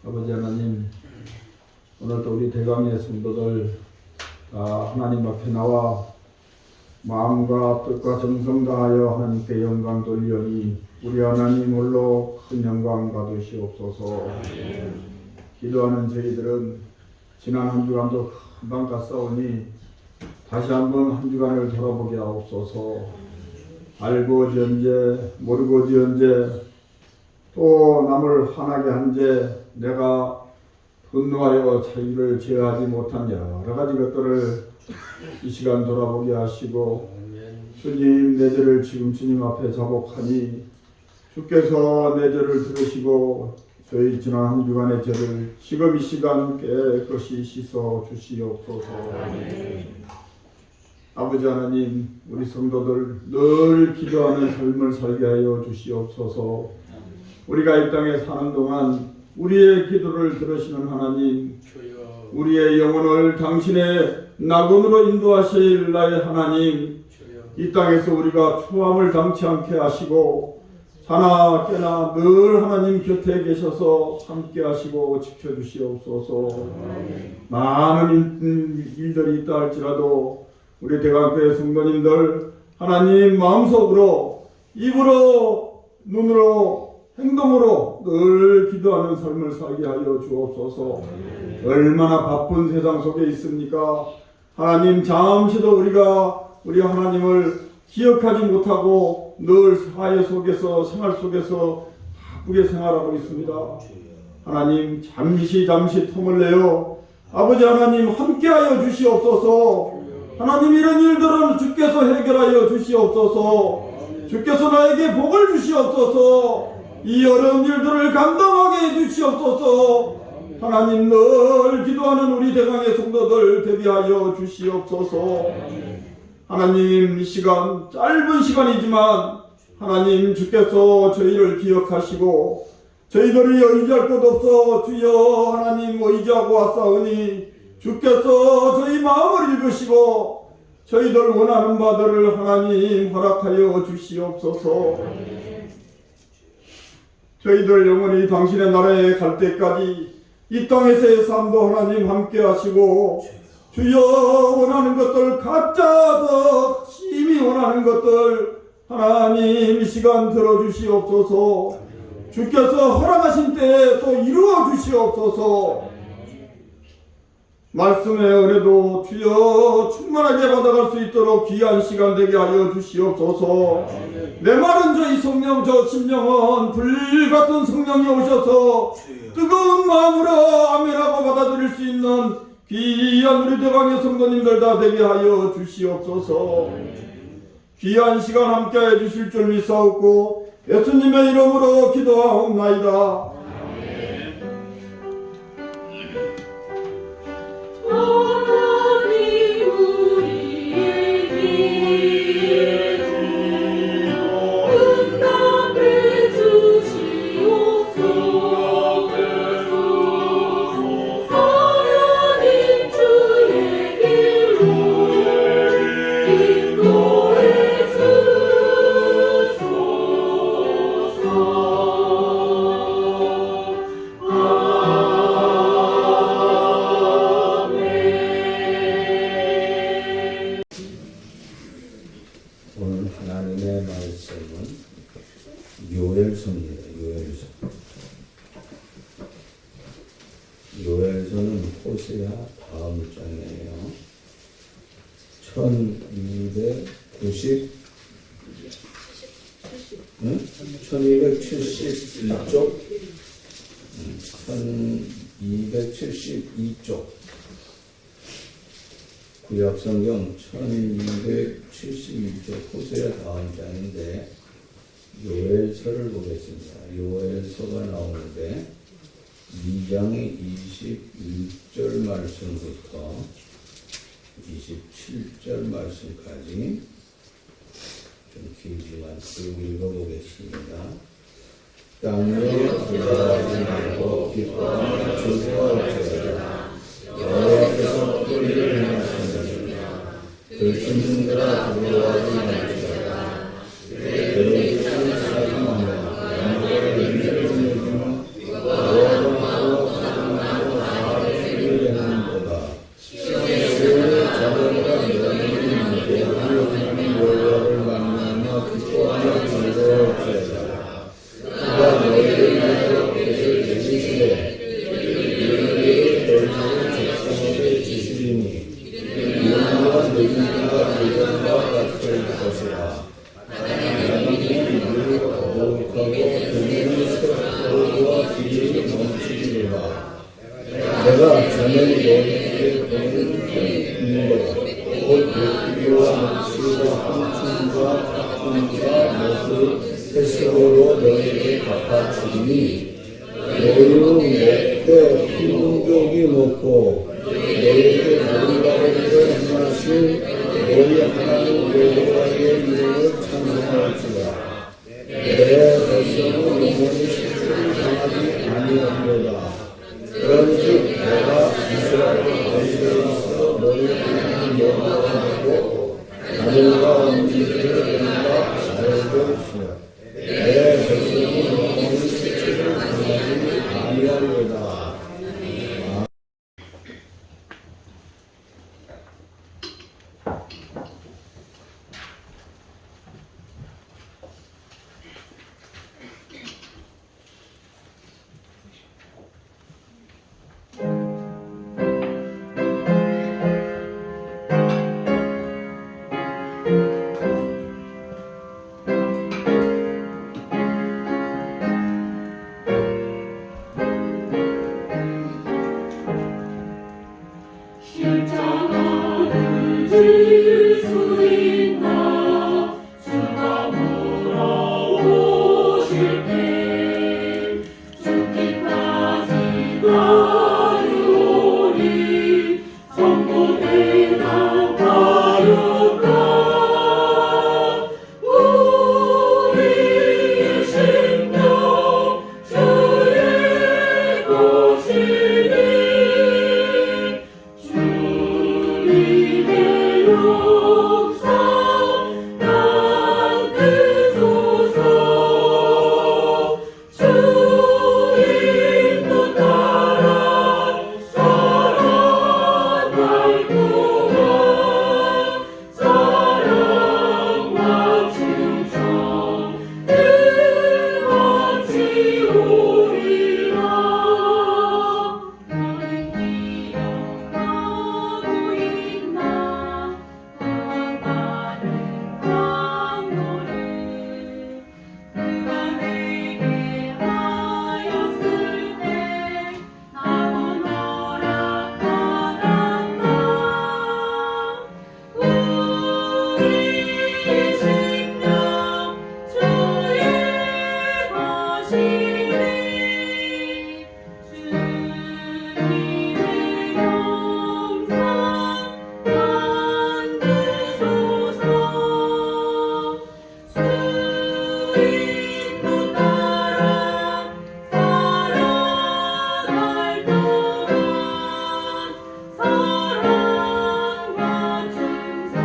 아버지 하나님, 오늘도 우리 대강의 성도들 다 하나님 앞에 나와 마음과 뜻과 정성 다하여 하나님께 영광 돌리오니 우리 하나님 홀로 큰 영광 받으시옵소서. 기도하는 저희들은 지난 한 주간도 금방 갔사오니 다시 한번 한 주간을 돌아보게 하옵소서. 알고지언제 모르고지언제 또 남을 화나게 한제 내가 분노하여 자기를 제어하지 못한 여러 가지 것들을 이 시간 돌아보게 하시고, 주님 내 죄를 지금 주님 앞에 자복하니 주께서 내 죄를 들으시고 저희 지난 한 주간의 죄를 지금 이 시간 깨끗이 씻어 주시옵소서. 아버지 하나님, 우리 성도들 늘 기도하는 삶을 살게 하여 주시옵소서. 우리가 이 땅에 사는 동안 우리의 기도를 들으시는 하나님, 우리의 영혼을 당신의 낙원으로 인도하실 나의 하나님, 이 땅에서 우리가 초함을 당치 않게 하시고 자나 깨나 늘 하나님 곁에 계셔서 함께 하시고 지켜주시옵소서. 많은 일들이 있다 할지라도 우리 대강교회 성도님들 하나님 마음속으로 입으로 눈으로 행동으로 늘 기도하는 삶을 살게 하여 주옵소서. 얼마나 바쁜 세상 속에 있습니까? 하나님, 잠시도 우리가 우리 하나님을 기억하지 못하고 늘 사회 속에서 생활 속에서 바쁘게 생활하고 있습니다. 하나님, 잠시 틈을 내어 아버지 하나님 함께하여 주시옵소서. 하나님, 이런 일들은 주께서 해결하여 주시옵소서. 주께서 나에게 복을 주시옵소서. 이 어려운 일들을 감당하게 해주시옵소서. 하나님, 늘 기도하는 우리 대강의 성도들 대비하여 주시옵소서. 하나님, 이 시간 짧은 시간이지만 하나님 주께서 저희를 기억하시고 저희들이 의지할 것 없어 주여 하나님 의지하고 왔사오니 주께서 저희 마음을 읽으시고 저희들 원하는 바들을 하나님 허락하여 주시옵소서. 저희들 영원히 당신의 나라에 갈 때까지 이 땅에서의 삶도 하나님 함께 하시고 주여 원하는 것들 가짜서 심히 원하는 것들 하나님 이 시간 들어주시옵소서. 주께서 허락하신 때에 또 이루어 주시옵소서. 말씀의 은혜도 주여 충만하게 받아갈 수 있도록 귀한 시간 되게 하여 주시옵소서. 메마른 저희 성령 저 심령은 불같은 성령이 오셔서 뜨거운 마음으로 아멘하고 받아들일 수 있는 귀한 우리 대강의 성도님들 다 되게 하여 주시옵소서. 귀한 시간 함께 해주실 줄 믿사옵고 예수님의 이름으로 기도하옵나이다. 오늘 하나님의 말씀은 요엘서입니다. 요엘서는 호세아 다음 장이에요. 1271쪽 1272쪽 구약성경 1272쪽 호세아 다음 장인데 요엘서를 보겠습니다. 요엘서가 나오는데 2장의 21절 말씀부터 27절 말씀까지 좀 길지만 쭉 읽어보겠습니다. 땅에 두려워하지 말고 기뻐하며 즐거워하시리라. 여호와께서 뿌리를 행하시느니라. 들짐승들아 두려워하지 말지어다. 그의 뜻을 사랑하며 양보의 의미를 느끼며 너와 바치니 너희는 먹되 피문족이 먹고 너희에게 모이라고 행하신 너희 하나님 여호와의 이름을 찬송할지라. 내 백성은 영원히 식초를 당하지 아니하리로다. 그런즉 내가 이스라엘 가운데 있어 너희 하나님 여호와를 보고 하늘과 원지를 내가 알게 하시라. 내 백성은 영원히 식초를 당하지 아니하리로다. 십자가를 질 수 있나 주가 물어오실 때 죽기까지 따르오리 성도 대답하였다. 우리의 생명 주의 것이니 주님의 용서 남기소서. 주님도 따라 살아갈 동안 사랑과 충성 끝없이 오리라. 나는 기억하고 있나 나는 강도를 누가 내게 하였을 때 나도 너라 받았다. 우리의 생명 주의 것이니 주님의 영상 만드소서. 주님도 따라 살아갈 동안 사랑과 충성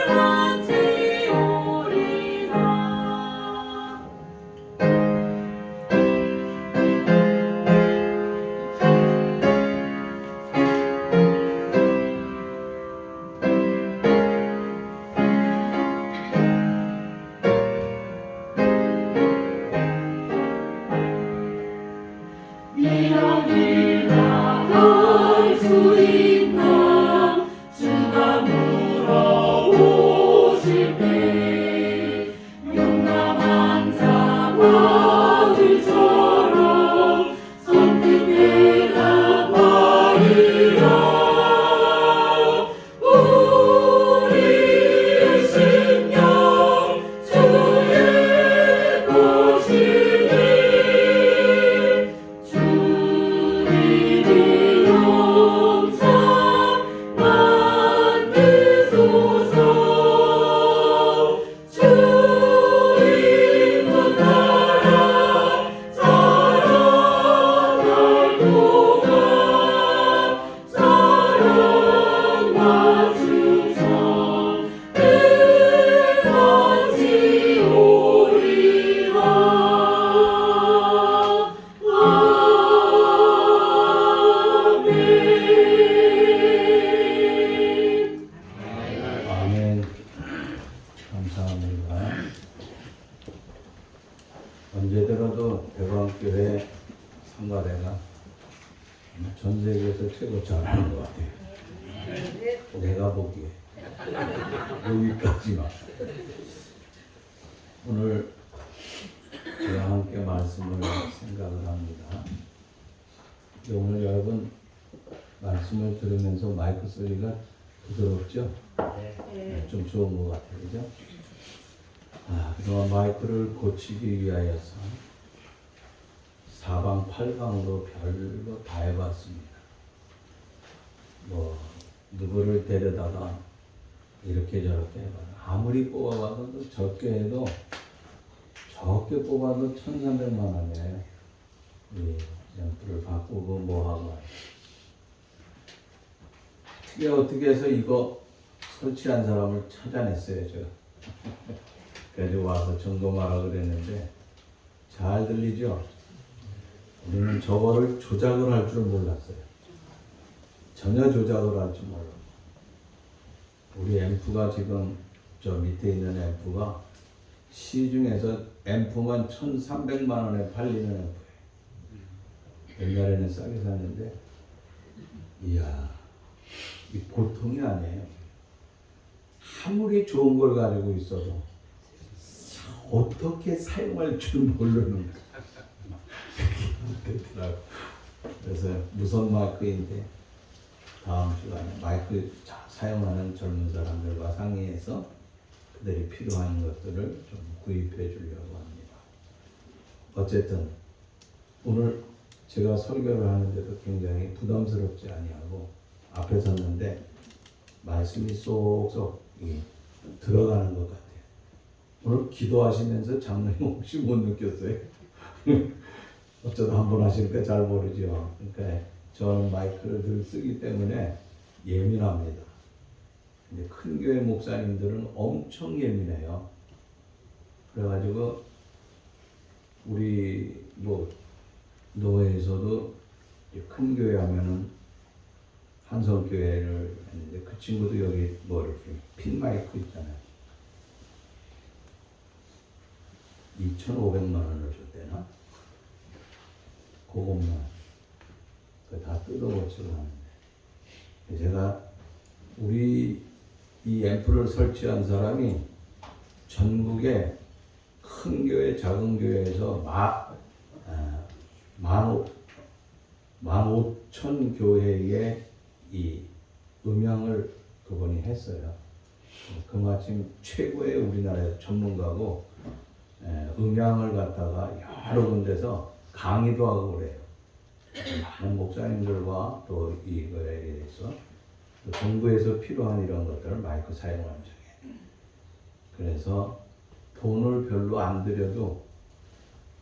끝없이 오리라. 미련을 다할 수 있나 주가 물어오실 때 용감한 자 바울처럼 선뜻 대답하리라. 우리의 생명 주의 것이니 주님의 영상 만드소서. 주님도 따라 살아갈 동안 사랑과 충성 끝없이 오리라. 아멘. 아멘. 감사합니다. 언제 들어도 대광교회 성가대가 전 세계에서 최고 잘하는 것 같아요. 내가 보기에 여기까지만. 오늘 저와 함께 말씀을 생각을 합니다. 오늘 여러분 말씀을 들으면서 마이크 소리가 부드럽죠? 네, 좀 좋은 것 같아요, 그죠? 그동안 마이크를 고치기 위하여서 사방팔방으로 별거 다 해봤습니다. 뭐 누구를 데려다가 이렇게 저렇게 해봐라. 아무리 뽑아봐도 적게 해도 적게 뽑아도 1,300만 원에 이 앰프를 바꾸고 뭐하고 어떻게 해서 이거 설치한 사람을 찾아냈어요. 제가. 그래서 와서 점검하라 그랬는데 잘 들리죠? 우리는 저거를 조작을 할 줄 몰랐어요. 전혀 조작을 할 줄 몰랐어요. 우리 앰프가 지금 저 밑에 있는 앰프가 시중에서 앰프만 1,300만 원에 팔리는 앰프예요. 옛날에는 싸게 샀는데 이야 이 보통이 아니에요. 아무리 좋은 걸 가지고 있어도 어떻게 사용할 줄 모르는 거예요. 그래서 무선 마이크인데 다음 시간에 마이크 사용하는 젊은 사람들과 상의해서 그들이 필요한 것들을 좀 구입해 주려고 합니다. 어쨌든 오늘 제가 설교를 하는데도 굉장히 부담스럽지 아니하고 앞에 섰는데 말씀이 쏙쏙 들어가는 것 같아요. 오늘 기도하시면서 장로님 혹시 못 느꼈어요? 어쩌다 한 번 하시니까 잘 모르죠. 그러니까 저는 마이크를 늘 쓰기 때문에 예민합니다. 근데 큰 교회 목사님들은 엄청 예민해요. 그래가지고 우리 뭐 노회에서도 큰 교회 하면은 한성교회를 했는데 그 친구도 여기 뭐 이렇게 핀 마이크 있잖아요. 2,500만 원을 줬대나? 그것만 다 뜯어고치고 하는데 제가 우리 이 앰프를 설치한 사람이 전국에 큰 교회 작은 교회에서 15,000 교회에 이 음향을 그분이 했어요. 그마침 최고의 우리나라의 전문가고 음향을 갖다가 여러 군데서 강의도 하고 그래요. 많은 목사님들과 또 이거에 대해서 또 정부에서 필요한 이런 것들을 마이크 사용하는 중에 그래서 돈을 별로 안 들여도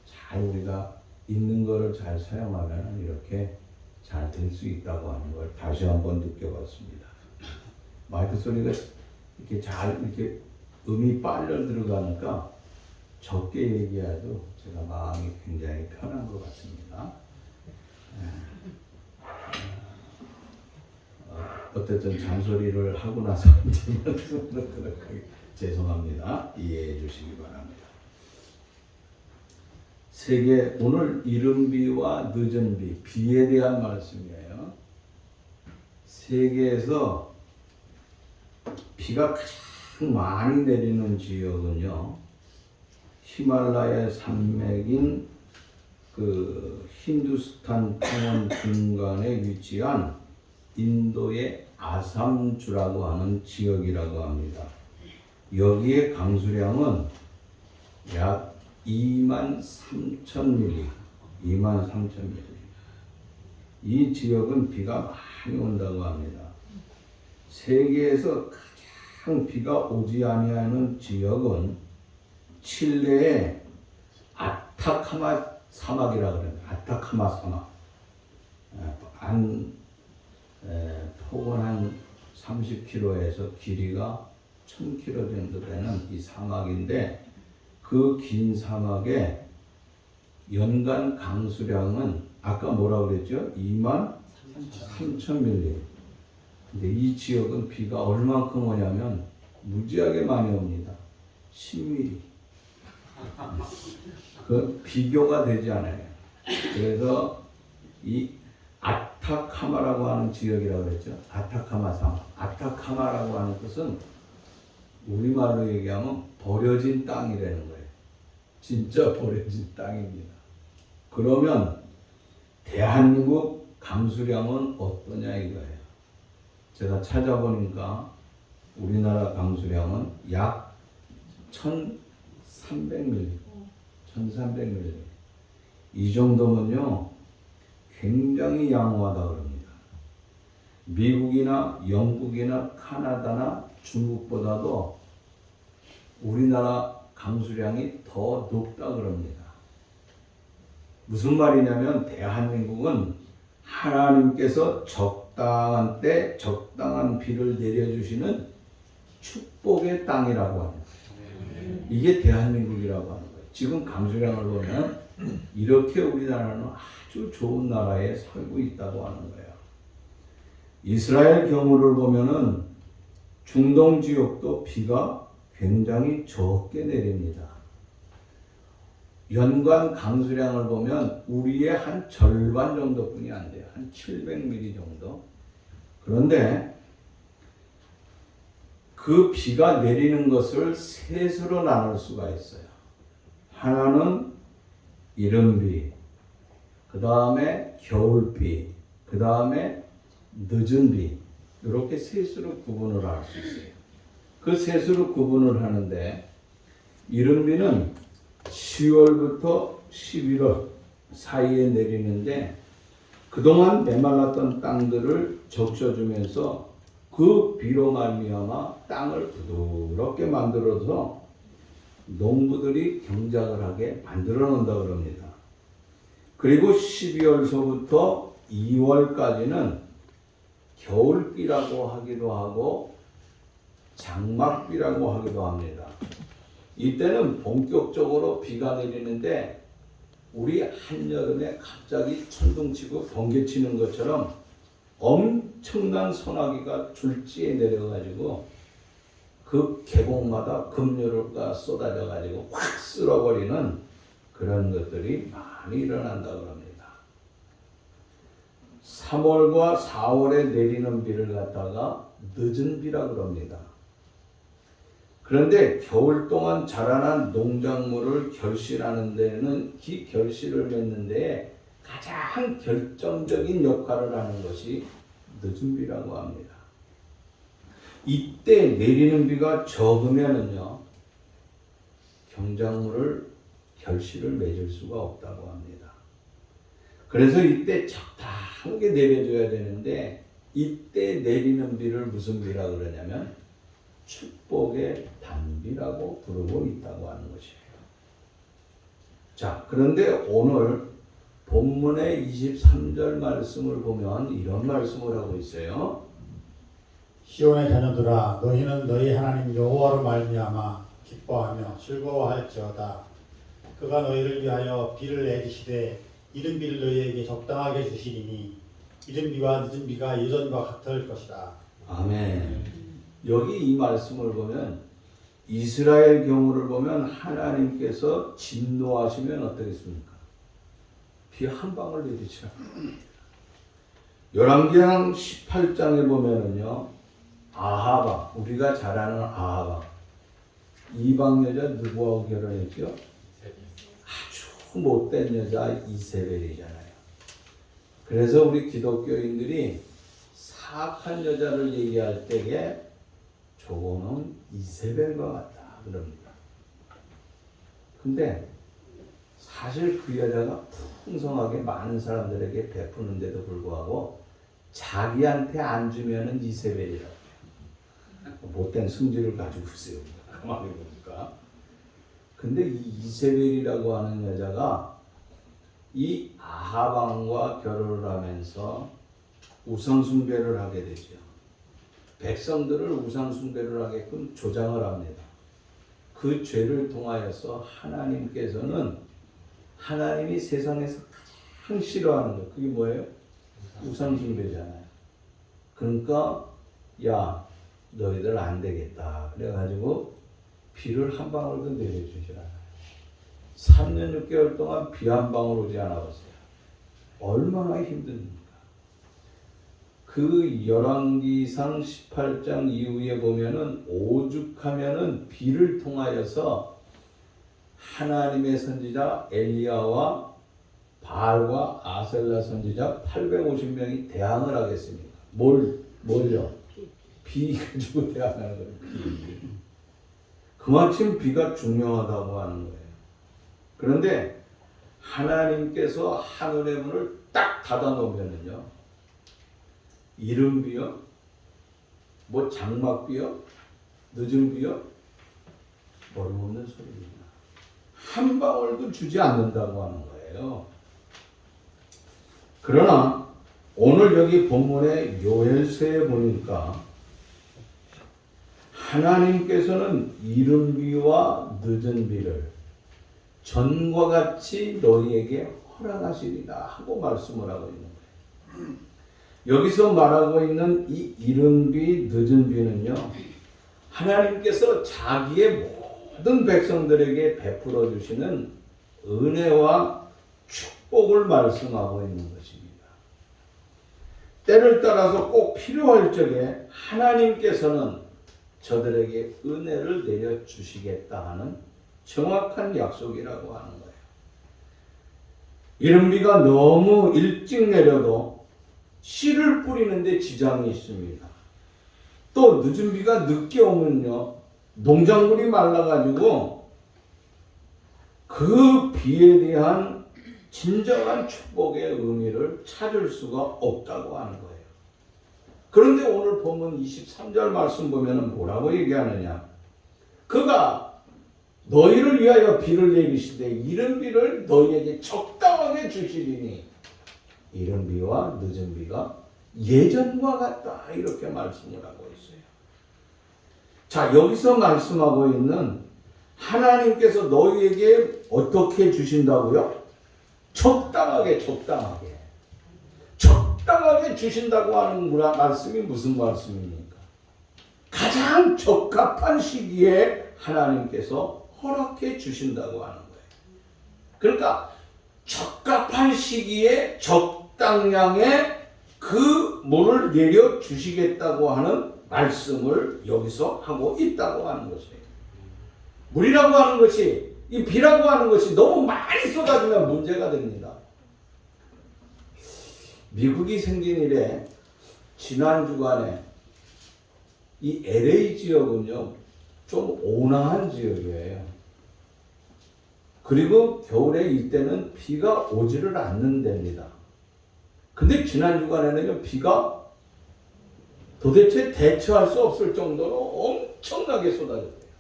잘 우리가 있는 거를 잘 사용하면 이렇게 잘 될 수 있다고 하는 걸 다시 한번 느껴봤습니다. 마이크 소리가 이렇게 잘 이렇게 음이 빨려 들어가니까 적게 얘기해도 제가 마음이 굉장히 편한 것 같습니다. 어쨌든 잔소리를 하고 나서 죄송합니다. 이해해 주시기 바랍니다. 세계 오늘 이른 비와 늦은 비, 비에 대한 말씀이에요. 세계에서 비가 가장 많이 내리는 지역은요, 히말라야 산맥인 그 힌두스탄 평원 중간에 위치한 인도의 아삼주라고 하는 지역이라고 합니다. 여기의 강수량은 약 23,000mm, 23,000mm. 이 지역은 비가 많이 온다고 합니다. 세계에서 가장 비가 오지 아니하는 지역은 칠레의 아타카마 사막이라고 그래요. 아타카마 사막. 폭은 한 30km에서 길이가 1000km 정도 되는 이 사막인데 그 긴 사막에 연간 강수량은 아까 뭐라고 그랬죠? 23,000mm. 근데 이 지역은 비가 얼만큼 오냐면 무지하게 많이 옵니다. 10mm. 그 비교가 되지 않아요. 그래서 이 아타카마라고 하는 지역이라고 그랬죠. 아타카마 사막. 아타카마라고 하는 뜻은 우리말로 얘기하면 버려진 땅이라는 거예요. 진짜 버려진 땅입니다. 그러면 대한민국 강수량은 어떠냐 이거예요. 제가 찾아보니까 우리나라 강수량은 약 300mm, 1300mm. 이 정도면요, 굉장히 양호하다 그럽니다. 미국이나 영국이나 카나다나 중국보다도 우리나라 강수량이 더 높다 그럽니다. 무슨 말이냐면 대한민국은 하나님께서 적당한 때 적당한 비를 내려주시는 축복의 땅이라고 합니다. 이게 대한민국이라고 하는 거예요. 지금 강수량을 보면 이렇게 우리나라는 아주 좋은 나라에 살고 있다고 하는 거예요. 이스라엘 경우를 보면은 중동 지역도 비가 굉장히 적게 내립니다. 연간 강수량을 보면 우리의 한 절반 정도뿐이 안 돼요. 한 700mm 정도. 그런데 그 비가 내리는 것을 셋으로 나눌 수가 있어요. 하나는 이른비, 그 다음에 겨울비, 그 다음에 늦은비, 이렇게 셋으로 구분을 할 수 있어요. 그 셋으로 구분을 하는데 이른비는 10월부터 11월 사이에 내리는데 그동안 메말랐던 땅들을 적셔주면서 그 비로 말미암아 땅을 부드럽게 만들어서 농부들이 경작을 하게 만들어 놓는다 그럽니다. 그리고 12월서부터 2월까지는 겨울비라고 하기도 하고 장막비라고 하기도 합니다. 이때는 본격적으로 비가 내리는데 우리 한여름에 갑자기 천둥치고 번개치는 것처럼 엄청난 소나기가 줄지에 내려가지고 그 계곡마다 급류가 쏟아져가지고 확 쓸어버리는 그런 것들이 많이 일어난다 그럽니다. 3월과 4월에 내리는 비를 갖다가 늦은 비라 그럽니다. 그런데 겨울 동안 자라난 농작물을 결실하는 데는 그 결실을 맺는 데에 가장 결정적인 역할을 하는 것이 늦은 비라고 합니다. 이때 내리는 비가 적으면은요, 경작물을 결실을 맺을 수가 없다고 합니다. 그래서 이때 적당하게 내려줘야 되는데 이때 내리는 비를 무슨 비라 그러냐면 축복의 단비라고 부르고 있다고 하는 것이에요. 자, 그런데 오늘 본문의 23절 말씀을 보면 이런 말씀을 하고 있어요. 시온의 자녀들아, 너희는 너희 하나님 여호와로 말미암아 기뻐하며 즐거워할지어다. 그가 너희를 위하여 비를 내리시되 이른 비를 너희에게 적당하게 주시리니 이른 비와 늦은 비가 예전과 같을 것이다. 아멘. 여기 이 말씀을 보면 이스라엘 경우를 보면 하나님께서 진노하시면 어떻겠습니까? 비 한 방울 내리죠. 열왕기상 18장에 보면은요, 아하바, 우리가 잘 아는 아하바, 이방 여자 누구하고 결혼했죠? 아주 못된 여자 이세벨이잖아요. 그래서 우리 기독교인들이 사악한 여자를 얘기할 때에 저거는 이세벨과 같다 그럽니다. 근데 사실 그 여자가 풍성하게 많은 사람들에게 베푸는데도 불구하고 자기한테 안 주면은 이세벨이라고 해요. 못된 성질을 가지고 있어요. 가만히 보니까. 근데 이 이세벨이라고 하는 여자가 이 아하방과 결혼을 하면서 우상숭배를 하게 되죠. 백성들을 우상숭배를 하게끔 조장을 합니다. 그 죄를 통하여서 하나님께서는 하나님이 세상에서 가장 싫어하는 것, 그게 뭐예요? 우상숭배잖아요. 그러니까 야, 너희들 안 되겠다. 그래가지고 비를 한 방울도 내려주지 않아요. 3년 6개월 동안 비 한 방울 오지 않아 봤어요. 얼마나 힘듭니까? 그 열왕기상 18장 이후에 보면은 오죽하면은 비를 통하여서 하나님의 선지자 엘리야와 바알과 아셀라 선지자 850명이 대항을 하겠습니다. 뭘요? 비 가지고 대항하는 거예요. 비. 그만큼 비가 중요하다고 하는 거예요. 그런데 하나님께서 하늘의 문을 딱 닫아 놓으면은요, 이른비요, 뭐 장막비요, 늦은비요, 어림없는 소리입니다. 한 방울도 주지 않는다고 하는 거예요. 그러나 오늘 여기 본문의 요엘서에 보니까 하나님께서는 이른 비와 늦은 비를 전과 같이 너희에게 허락하시리라 하고 말씀을 하고 있는 거예요. 여기서 말하고 있는 이 이른 비, 늦은 비는요, 하나님께서 자기의 모든 백성들에게 베풀어 주시는 은혜와 축복을 말씀하고 있는 것입니다. 때를 따라서 꼭 필요할 적에 하나님께서는 저들에게 은혜를 내려 주시겠다 하는 정확한 약속이라고 하는 거예요. 이른 비가 너무 일찍 내려도 씨를 뿌리는데 지장이 있습니다. 또 늦은 비가 늦게 오면요, 농작물이 말라가지고 그 비에 대한 진정한 축복의 의미를 찾을 수가 없다고 하는 거예요. 그런데 오늘 보면 23절 말씀 보면 뭐라고 얘기하느냐? 그가 너희를 위하여 비를 내리시되 이른 비를 너희에게 적당하게 주시리니 이른 비와 늦은 비가 예전과 같다, 이렇게 말씀을 하고 있어요. 자, 여기서 말씀하고 있는 하나님께서 너희에게 어떻게 주신다고요? 적당하게 주신다고 하는 말씀이 무슨 말씀입니까? 가장 적합한 시기에 하나님께서 허락해 주신다고 하는 거예요. 그러니까 적합한 시기에 적당량의 그 물을 내려 주시겠다고 하는 말씀을 여기서 하고 있다고 하는 것이에요. 물이라고 하는 것이, 이 비라고 하는 것이 너무 많이 쏟아지면 문제가 됩니다. 미국이 생긴 이래 지난 주간에 이 LA 지역은요, 좀 온화한 지역이에요. 그리고 겨울에 이때는 비가 오지를 않는답니다. 근데 지난 주간에는요, 비가 도대체 대처할 수 없을 정도로 엄청나게 쏟아졌대요.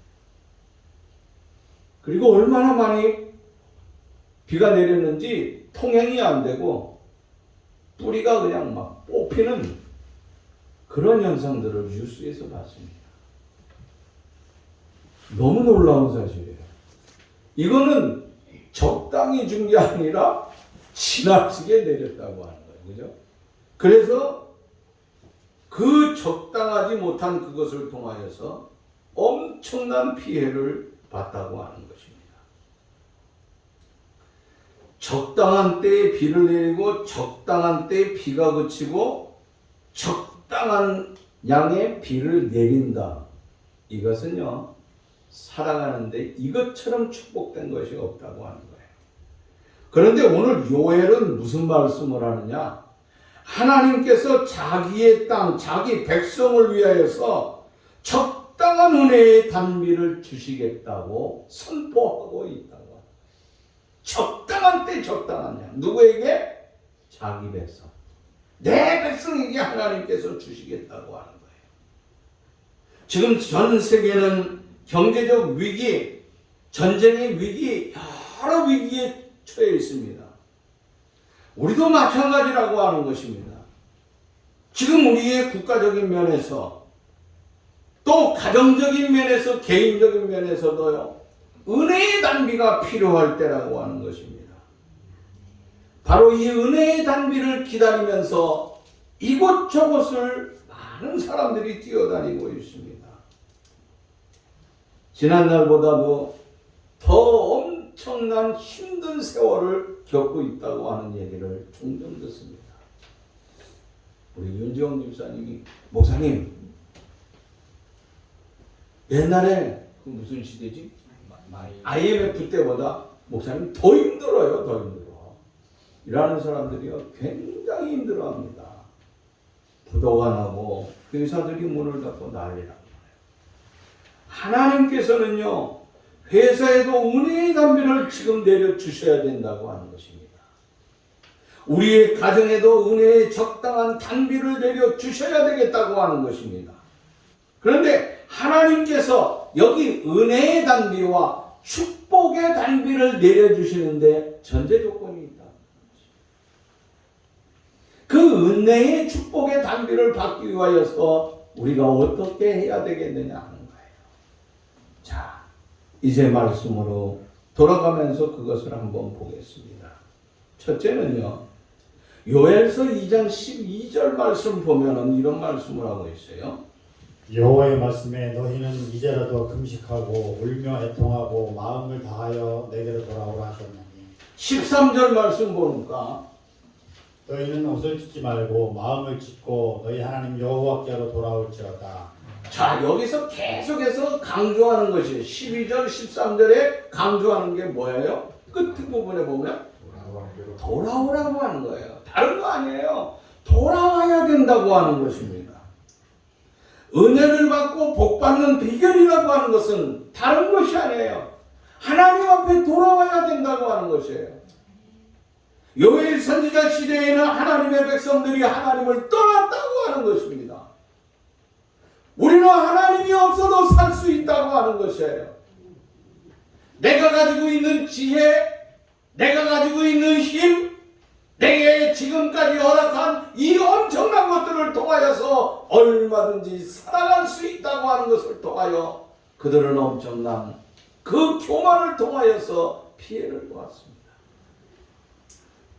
그리고 얼마나 많이 비가 내렸는지 통행이 안 되고 뿌리가 그냥 막 뽑히는 그런 현상들을 뉴스에서 봤습니다. 너무 놀라운 사실이에요. 이거는 적당히 준 게 아니라 지나치게 내렸다고 하는 거예요. 그죠? 그래서 그 적당하지 못한 그것을 통하여서 엄청난 피해를 봤다고 하는 것입니다. 적당한 때에 비를 내리고 적당한 때에 비가 그치고 적당한 양의 비를 내린다. 이것은요, 살아가는데 이것처럼 축복된 것이 없다고 하는 거예요. 그런데 오늘 요엘은 무슨 말씀을 하느냐? 하나님께서 자기의 땅, 자기 백성을 위하여서 적당한 은혜의 단비를 주시겠다고 선포하고 있다고 합니다. 적당한 때 적당한 양. 누구에게? 자기 백성. 내 백성에게 하나님께서 주시겠다고 하는 거예요. 지금 전 세계는 경제적 위기, 전쟁의 위기, 여러 위기에 처해 있습니다. 우리도 마찬가지라고 하는 것입니다. 지금 우리의 국가적인 면에서 또 가정적인 면에서 개인적인 면에서도요, 은혜의 단비가 필요할 때라고 하는 것입니다. 바로 이 은혜의 단비를 기다리면서 이곳저곳을 많은 사람들이 뛰어다니고 있습니다. 지난날보다도 더 엄청난 힘든 세월을 겪고 있다고 하는 얘기를 종종 듣습니다. 우리 윤지영 집사님이, 목사님, 옛날에 그 무슨 시대지? IMF 때보다 목사님 더 힘들어요, 더 힘들어. 일하는 사람들이요, 굉장히 힘들어합니다. 부도가 나고 의사들이 문을 닫고 난리라고. 하나님께서는요, 회사에도 은혜의 단비를 지금 내려주셔야 된다고 하는 것입니다. 우리의 가정에도 은혜의 적당한 단비를 내려주셔야 되겠다고 하는 것입니다. 그런데 하나님께서 여기 은혜의 단비와 축복의 단비를 내려주시는데 전제 조건이 있다. 그 은혜의 축복의 단비를 받기 위하여서 우리가 어떻게 해야 되겠느냐 하는 거예요. 자, 이제 말씀으로 돌아가면서 그것을 한번 보겠습니다. 첫째는요, 요엘서 2장 12절 말씀 보면은 이런 말씀을 하고 있어요. 여호와의 말씀에 너희는 이제라도 금식하고 울며 애통하고 마음을 다하여 내게로 돌아오라 하셨나니 13절 말씀 보니까 너희는 옷을 찢지 말고 마음을 찢고 너희 하나님 여호와께로 돌아올지어다. 자, 여기서 계속해서 강조하는 것이 12절 13절에 강조하는 게 뭐예요? 끝 부분에 보면 돌아오라고 하는 거예요. 다른 거 아니에요. 돌아와야 된다고 하는 것입니다. 은혜를 받고 복 받는 비결이라고 하는 것은 다른 것이 아니에요. 하나님 앞에 돌아와야 된다고 하는 것이에요. 요엘 선지자 시대에는 하나님의 백성들이 하나님을 떠났다고 하는 것입니다. 우리는 하나님이 없어도 살 수 있다고 하는 것이에요. 내가 가지고 있는 지혜, 내가 가지고 있는 힘, 내게 지금까지 허락한 이 엄청난 것들을 통하여서 얼마든지 살아갈 수 있다고 하는 것을 통하여 그들은 엄청난 그 교만을 통하여서 피해를 보았습니다.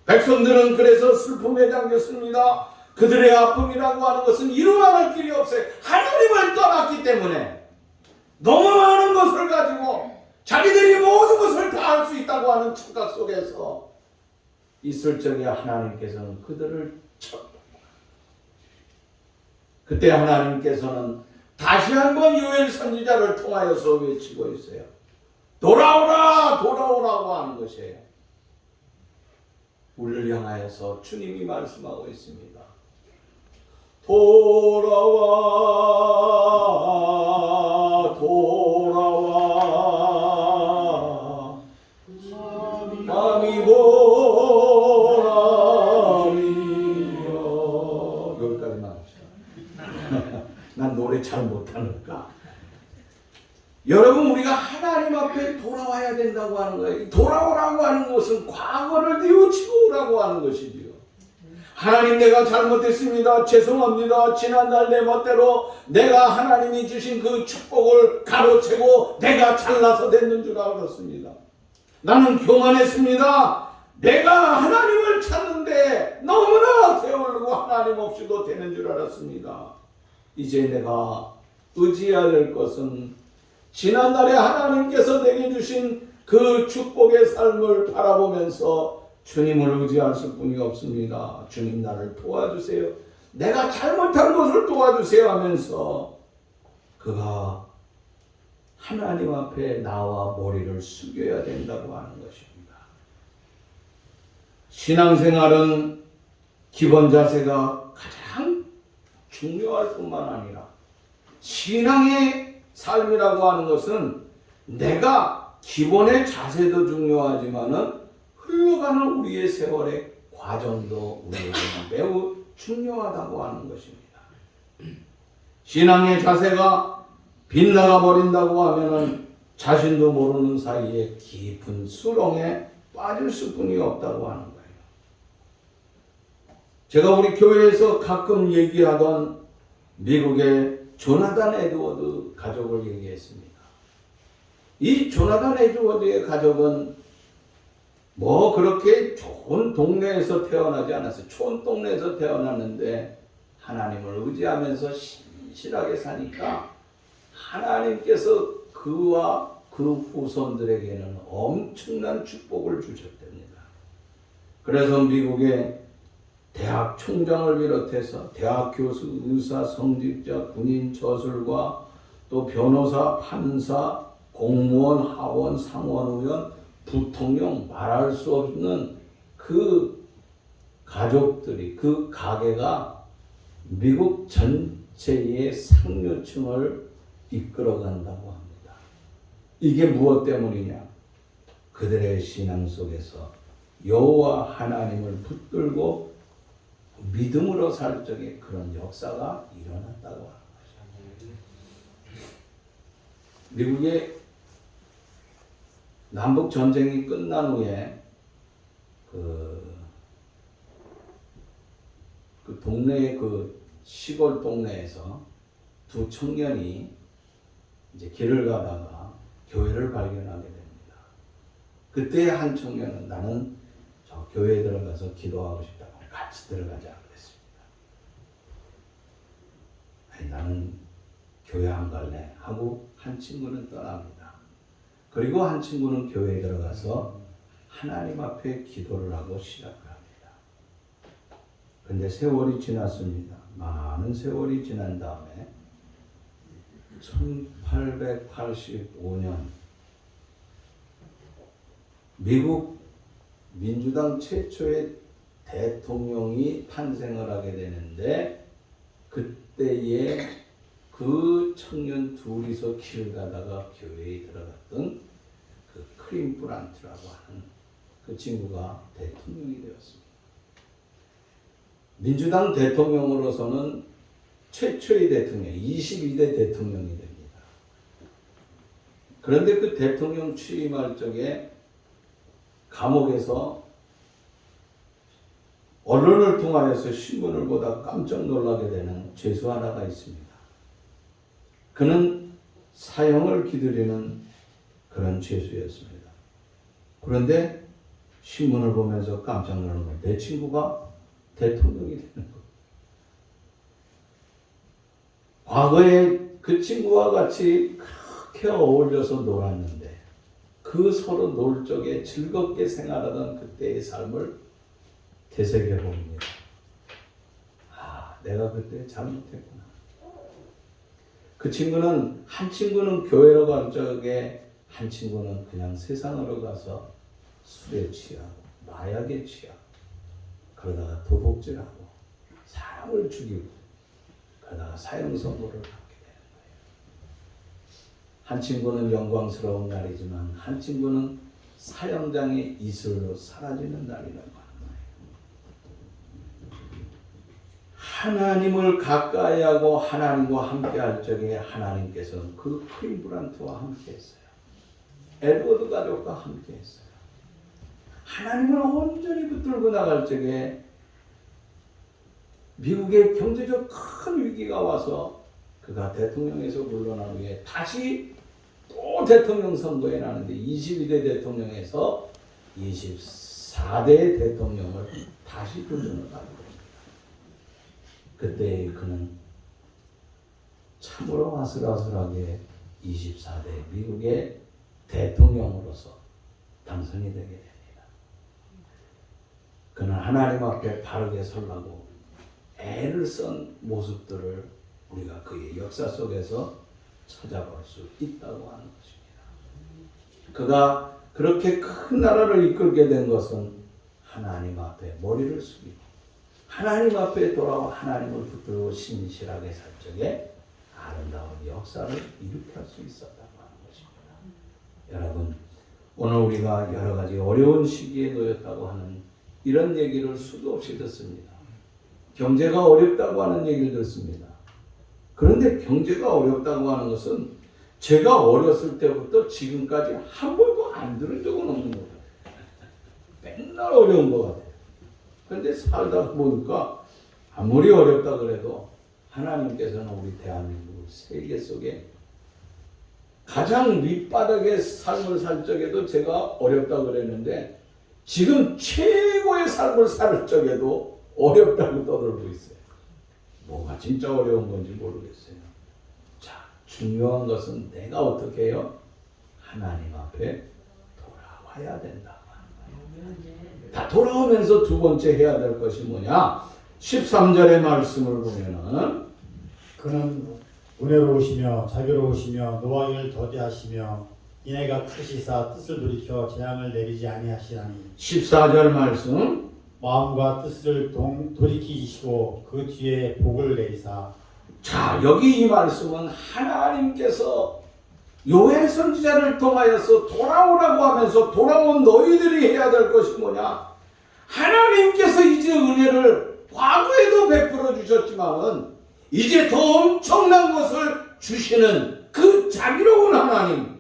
백성들은 그래서 슬픔에 잠겼습니다. 그들의 아픔이라고 하는 것은 이루어갈 길이 없어요. 하나님을 떠났기 때문에 너무 많은 것을 가지고 자기들이 모든 것을 다 할 수 있다고 하는 착각 속에서 있을 적에 하나님께서는 그들을 쳤다. 그때 하나님께서는 다시 한번 요엘 선지자를 통하여서 외치고 있어요. 돌아오라, 돌아오라고 하는 것이에요. 우리를 향하여서 주님이 말씀하고 있습니다. 돌아와, 돌아와, 마음이 보람이여. 여기까지만 합시다. 난 노래 잘 못하니까. 여러분, 우리가 하나님 앞에 돌아와야 된다고 하는 거예요. 돌아오라고 하는 것은 과거를 뉘우치고 오라고 하는 것이지요. 하나님, 내가 잘못했습니다. 죄송합니다. 지난날 내 멋대로 내가 하나님이 주신 그 축복을 가로채고 내가 잘나서 됐는 줄 알았습니다. 나는 교만했습니다. 내가 하나님을 찾는데 너무나 게으르고 하나님 없이도 되는 줄 알았습니다. 이제 내가 의지해야 될 것은 지난날에 하나님께서 내게 주신 그 축복의 삶을 바라보면서 주님을 의지할 뿐이 없습니다. 주님, 나를 도와주세요. 내가 잘못한 것을 도와주세요 하면서 그가 하나님 앞에 나와 머리를 숙여야 된다고 하는 것입니다. 신앙생활은 기본 자세가 가장 중요할 뿐만 아니라 신앙의 삶이라고 하는 것은 내가 기본의 자세도 중요하지만은 흘러가는 우리의 세월의 과정도 우리에게 매우 중요하다고 하는 것입니다. 신앙의 자세가 빗나가 버린다고 하면은 자신도 모르는 사이에 깊은 수렁에 빠질 수뿐이 없다고 하는 거예요. 제가 우리 교회에서 가끔 얘기하던 미국의 조나단 에드워드 가족을 얘기했습니다. 이 조나단 에드워드의 가족은 뭐 그렇게 좋은 동네에서 태어나지 않았어요. 촌동네에서 태어났는데 하나님을 의지하면서 신실하게 사니까 하나님께서 그와 그 후손들에게는 엄청난 축복을 주셨답니다. 그래서 미국의 대학 총장을 비롯해서 대학 교수, 의사, 성직자, 군인, 저술가, 또 변호사, 판사, 공무원, 하원, 상원 의원, 부통령, 말할 수 없는 그 가족들이, 그 가게가 미국 전체의 상류층을 이끌어간다고 합니다. 이게 무엇 때문이냐? 그들의 신앙 속에서 여호와 하나님을 붙들고 믿음으로 살 적에 그런 역사가 일어났다고 하는 것이죠. 미국의 남북 전쟁이 끝난 후에 그 동네 그 시골 동네에서 두 청년이 이제 길을 가다가 교회를 발견하게 됩니다. 그때 한 청년은 나는 저 교회에 들어가서 기도하고 싶다고 같이 들어가자 그랬습니다. 아니 나는 교회 안 갈래 하고 한 친구는 떠납니다. 그리고 한 친구는 교회에 들어가서 하나님 앞에 기도를 하고 시작을 합니다. 그런데 세월이 지났습니다. 많은 세월이 지난 다음에 1885년 미국 민주당 최초의 대통령이 탄생을 하게 되는데 그때에 그 청년 둘이서 길을 가다가 교회에 들어갔던 그 클린프란트라고 하는 그 친구가 대통령이 되었습니다. 민주당 대통령으로서는 최초의 대통령, 22대 대통령이 됩니다. 그런데 그 대통령 취임할 적에 감옥에서 언론을 통하여서 신문을 보다 깜짝 놀라게 되는 죄수 하나가 있습니다. 그는 사형을 기다리는 그런 죄수였습니다. 그런데 신문을 보면서 깜짝 놀란 거예요. 내 친구가 대통령이 되는 거예요. 과거에 그 친구와 같이 그렇게 어울려서 놀았는데 그 서로 놀 적에 즐겁게 생활하던 그때의 삶을 되새겨 봅니다. 아, 내가 그때 잘못했구나. 그 친구는 한 친구는 교회로 갈 적에 한 친구는 그냥 세상으로 가서 술에 취하고 마약에 취하고 그러다가 도둑질하고 사람을 죽이고 그러다가 사형 선고를 받게 되는 거예요. 한 친구는 영광스러운 날이지만 한 친구는 사형장의 이슬로 사라지는 날이라고 하는 거예요. 하나님을 가까이 하고 하나님과 함께 할 적에 하나님께서는 그 클린프란트와 함께 했어요. 에드워드 가족과 함께 했어요. 하나님을 온전히 붙들고 나갈 적에 미국의 경제적 큰 위기가 와서 그가 대통령에서 물러난 후에 다시 또 대통령 선거에 나는데 22대 대통령에서 24대 대통령을 다시 도전을 하게 됩니다. 그때 그는 참으로 아슬아슬하게 24대 미국의 대통령으로서 당선이 되게 됩니다. 그는 하나님 앞에 바르게 서려고 애를 쓴 모습들을 우리가 그의 역사 속에서 찾아볼 수 있다고 하는 것입니다. 그가 그렇게 큰 나라를 이끌게 된 것은 하나님 앞에 머리를 숙이고 하나님 앞에 돌아와 하나님을 붙들고 신실하게 살 적에 아름다운 역사를 일으킬 수 있었다고 하는 것입니다. 여러분, 오늘 우리가 여러 가지 어려운 시기에 놓였다고 하는 이런 얘기를 수도 없이 듣습니다. 경제가 어렵다고 하는 얘기를 듣습니다. 그런데 경제가 어렵다고 하는 것은 제가 어렸을 때부터 지금까지 한 번도 안 들은 적은 없는 것 같아요. 맨날 어려운 것 같아요. 그런데 살다 보니까 아무리 어렵다 그래도 하나님께서는 우리 대한민국 세계 속에 가장 밑바닥의 삶을 살 적에도 제가 어렵다 그랬는데 지금 최고의 삶을 살 적에도 어렵다고 떠들고 있어요. 뭐가 진짜 어려운 건지 모르겠어요. 자, 중요한 것은 내가 어떻게 해요? 하나님 앞에 돌아와야 된다고 하는 거예요. 다 돌아오면서 두 번째 해야 될 것이 뭐냐? 13절의 말씀을 보면은 그는 은혜로우시며 자비로우시며 노하기를 더디하시며 이내가 크시사 뜻을 돌이켜 재앙을 내리지 아니하시나니 14절 말씀 마음과 뜻을 돌이키시고 그 뒤에 복을 내리사. 자, 여기 이 말씀은 하나님께서 요엘 선지자를 통하여서 돌아오라고 하면서 돌아온 너희들이 해야 될 것이 뭐냐? 하나님께서 이제 은혜를 과거에도 베풀어 주셨지만은 이제 더 엄청난 것을 주시는 그 자비로운 하나님,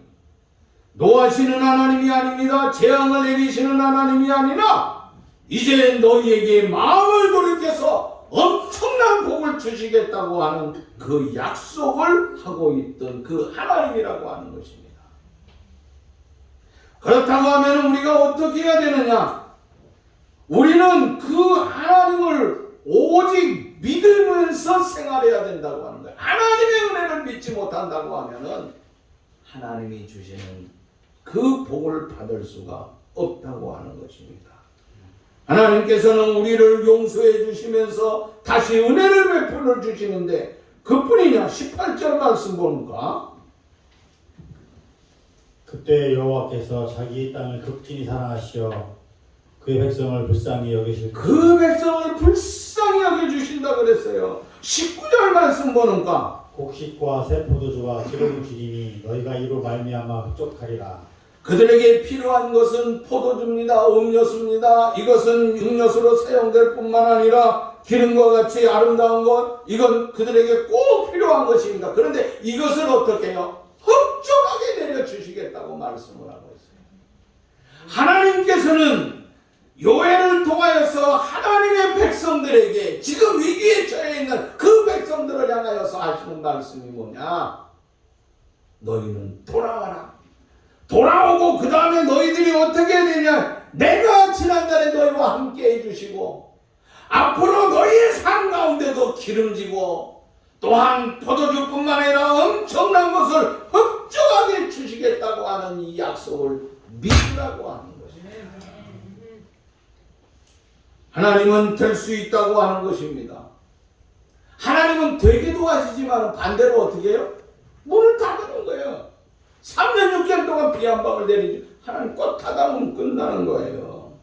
노하시는 하나님이 아닙니다. 재앙을 내리시는 하나님이 아니라 이제 너희에게 마음을 돌이켜서 엄청난 복을 주시겠다고 하는 그 약속을 하고 있던 그 하나님이라고 하는 것입니다. 그렇다고 하면 우리가 어떻게 해야 되느냐? 우리는 그 하나님을 오직 믿으면서 생활해야 된다고 하는 거예요. 하나님의 은혜를 믿지 못한다고 하면은 하나님이 주시는 그 복을 받을 수가 없다고 하는 것입니다. 하나님께서는 우리를 용서해 주시면서 다시 은혜를 베풀어 주시는데 그뿐이냐? 18절 말씀 보니까 그때 여호와께서 자기 땅을 극진히 사랑하시어 그의 백성을 불쌍히 여기실 그 백성을 불쌍히 여겨주신다 그랬어요. 19절 말씀 보니까 곡식과 새 포도주와 기름 기림이 너희가 이로 말미암아 흡족하리라. 그들에게 필요한 것은 포도주입니다. 음료수입니다. 이것은 음료수로 사용될 뿐만 아니라 기름과 같이 아름다운 것, 이건 그들에게 꼭 필요한 것입니다. 그런데 이것을 어떻게 해요? 흡족하게 내려주시겠다고 말씀을 하고 있어요. 하나님께서는 요엘을 통하여서 하나님의 백성들에게 지금 위기에 처해 있는 그 백성들을 향하여서 하시는 말씀이 뭐냐? 너희는 돌아와라. 돌아오고 그 다음에 너희들이 어떻게 해야 되냐? 내가 지난달에 너희와 함께 해주시고 앞으로 너희의 삶 가운데도 기름지고 또한 포도주뿐만 아니라 엄청난 것을 흡족하게 주시겠다고 하는 이 약속을 믿으라고 하는 것입니다. 하나님은 될 수 있다고 하는 것입니다. 하나님은 되기도 하시지만 반대로 어떻게 해요? 문을 닫는 거예요. 3년 6개월 동안 비 한 방울 내리지 하나님 꽉 닫아놓으면 끝나는 거예요.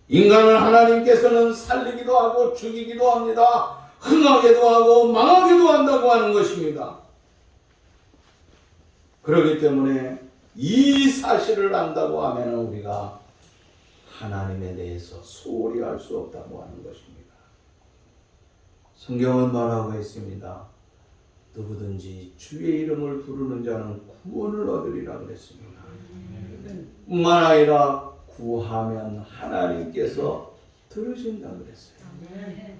인간을 하나님께서는 살리기도 하고 죽이기도 합니다. 흥하게도 하고 망하게도 한다고 하는 것입니다. 그렇기 때문에 이 사실을 안다고 하면 우리가 하나님에 대해서 소홀히 할 수 없다고 하는 것입니다. 성경은 말하고 있습니다. 누구든지 주의 이름을 부르는 자는 구원을 얻으리라 그랬습니다. 뿐만 아니라 구하면 하나님께서 들으신다 그랬어요.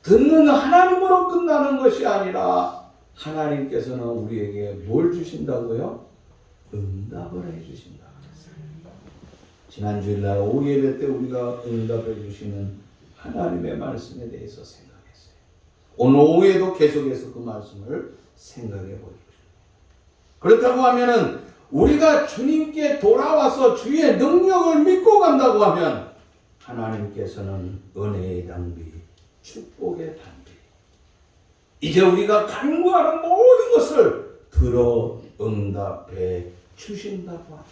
듣는 하나님으로 끝나는 것이 아니라 하나님께서는 우리에게 뭘 주신다고요? 응답을 해주신다 그랬어요. 지난 주일날 오후 예배 때 우리가 응답해 주시는 하나님의 말씀에 대해서 생각했어요. 오늘 오후에도 계속해서 그 말씀을 생각해 보십시오. 그렇다고 하면은 우리가 주님께 돌아와서 주의 능력을 믿고 간다고 하면 하나님께서는 은혜의 단비, 축복의 단비, 이제 우리가 간구하는 모든 것을 들어 응답해 주신다고 하는